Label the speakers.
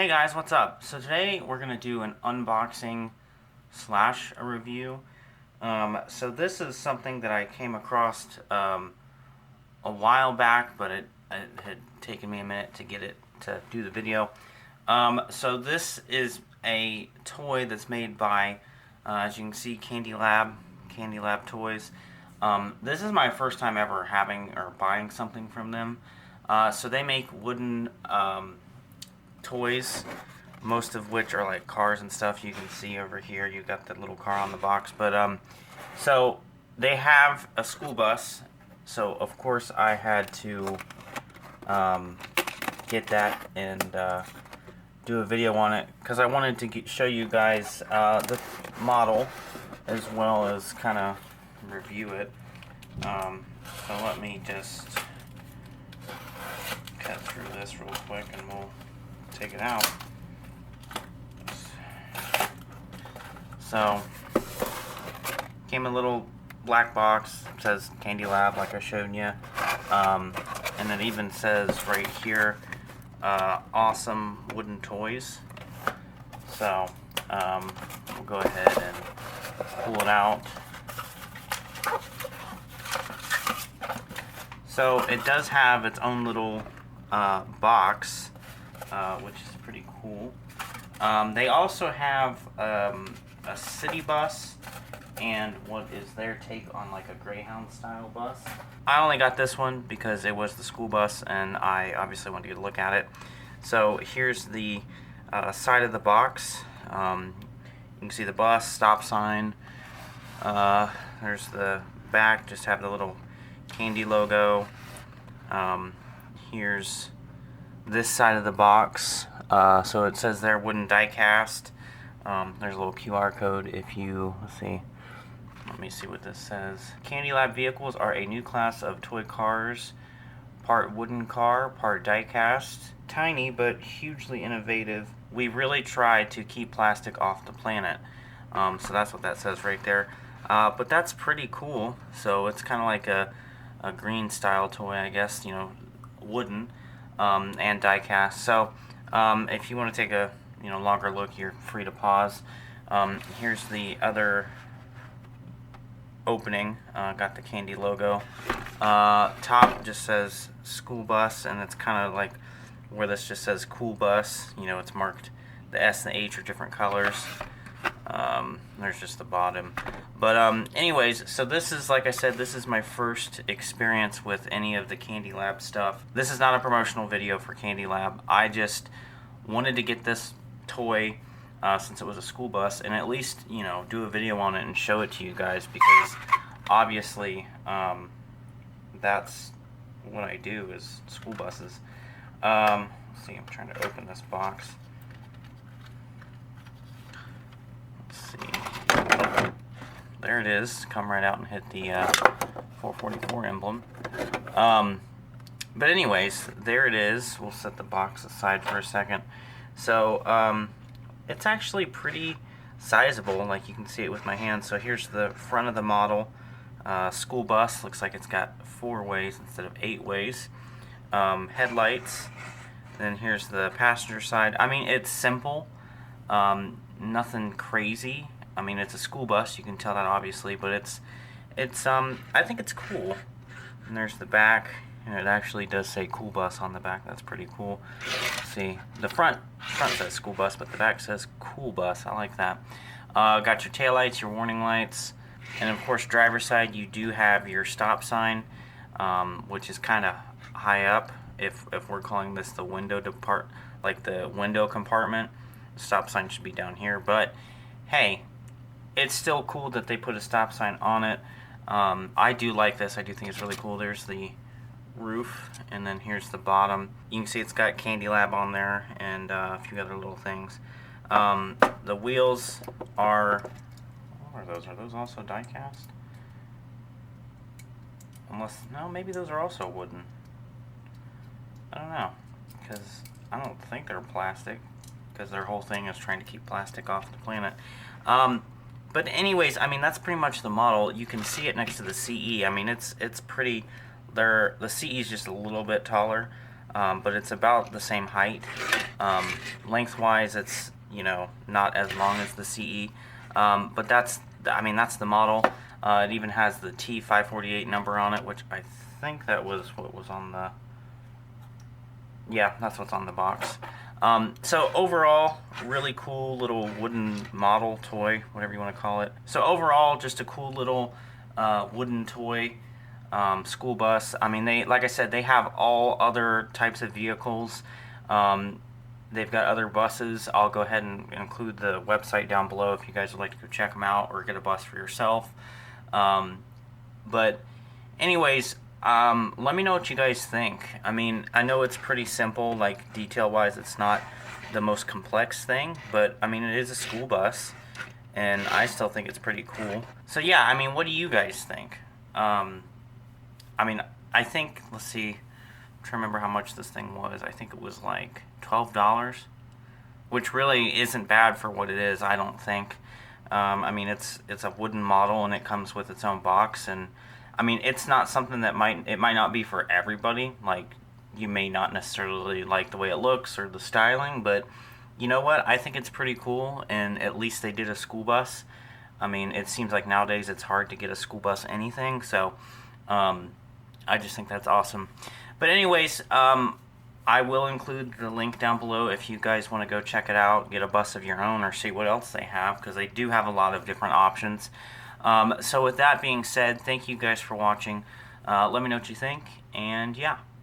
Speaker 1: Hey guys, what's up? So today we're going to do an unboxing slash a review. So this is something that I came across a while back, but it had taken me a minute to get it to do the video. So this is a toy that's made by, as you can see, CandyLab toys. This is my first time ever having or buying something from them. So they make wooden toys, most of which are like cars and stuff. You can see over here you got the little car on the box, but so they have a school bus, so of course I had to get that and do a video on it because I wanted to show you guys the model as well as kind of review it. So let me just cut through this real quick and we'll take it out. So, came in a little black box, it says CandyLab like I showed you, and it even says right here, awesome wooden toys. So, we'll go ahead and pull it out. So, it does have its own little box, which is pretty cool. They also have a city bus and what is their take on like a Greyhound style bus. I only got this one because it was the school bus and I obviously wanted to get a look at it. So here's the side of the box. You can see the bus, stop sign. There's the back, just have the little candy logo. Here's this side of the box. So it says there wooden die cast. There's a little QR code if you, let's see, let me see what this says. CandyLab vehicles are a new class of toy cars, part wooden car, part die cast. Tiny but hugely innovative. We really try to keep plastic off the planet. So that's what that says right there. But that's pretty cool. So it's kind of like a green style toy, I guess, you know, wooden and die cast. So if you want to take a longer look, you're free to pause. Here's the other opening. Got the candy logo. Top just says school bus, and it's kind of like where this just says cool bus. You know, it's marked, the S and the H are different colors. There's just the bottom. But anyways, so this is, like I said, this is my first experience with any of the CandyLab stuff. This is not a promotional video for CandyLab. I just wanted to get this toy since it was a school bus and at least, you know, do a video on it and show it to you guys because obviously that's what I do is school buses. Let's see, I'm trying to open this box. Let's see. There it is. Come right out and hit the 444 emblem. But anyways, there it is. We'll set the box aside for a second. So, it's actually pretty sizable, like you can see it with my hand. So here's the front of the model. School bus, looks like it's got 4 ways instead of 8 ways. Headlights. Then here's the passenger side. I mean, it's simple. Nothing crazy. I mean, it's a school bus, you can tell that obviously, but it's I think it's cool. And there's the back. And it actually does say cool bus on the back. That's pretty cool. Let's see, the front says school bus, but the back says cool bus. I like that. Got your taillights, your warning lights, and of course, driver's side, you do have your stop sign, which is kind of high up. If we're calling this the window like the window compartment, the stop sign should be down here. But hey, it's still cool that they put a stop sign on it. I do like this. I do think it's really cool. There's the roof, and then here's the bottom. You can see it's got CandyLab on there and a few other little things. The wheels are, what are those? Are those also die cast? Unless, no, maybe those are also wooden. I don't know, because I don't think they're plastic, because their whole thing is trying to keep plastic off the planet. But anyways, I mean, that's pretty much the model. You can see it next to the CE. I mean, it's pretty. The CE is just a little bit taller. but it's about the same height. Lengthwise, it's, you know, not as long as the CE, but that's the model. It even has the T548 number on it, which I think that was what was on the, yeah, that's what's on the box. So overall, really cool little wooden model toy, whatever you want to call it. So overall, just a cool little wooden toy school bus. I mean, they, like I said, they have all other types of vehicles. They've got other buses. I'll go ahead and include the website down below if you guys would like to go check them out or get a bus for yourself. But anyways, let me know what you guys think. I mean, I know it's pretty simple, like detail-wise, it's not the most complex thing, but I mean, it is a school bus, and I still think it's pretty cool. So yeah, I mean, what do you guys think? I mean, I think, let's see, I'm trying to remember how much this thing was. I think it was like $12, which really isn't bad for what it is, I don't think. I mean, it's a wooden model, and it comes with its own box, and I mean, it's not something that might not be for everybody. Like, you may not necessarily like the way it looks or the styling, but you know what? I think it's pretty cool, and at least they did a school bus. I mean, it seems like nowadays it's hard to get a school bus anything, so I just think that's awesome. But anyways, I will include the link down below if you guys want to go check it out, get a bus of your own, or see what else they have, because they do have a lot of different options. So with that being said, thank you guys for watching. Let me know what you think, and yeah.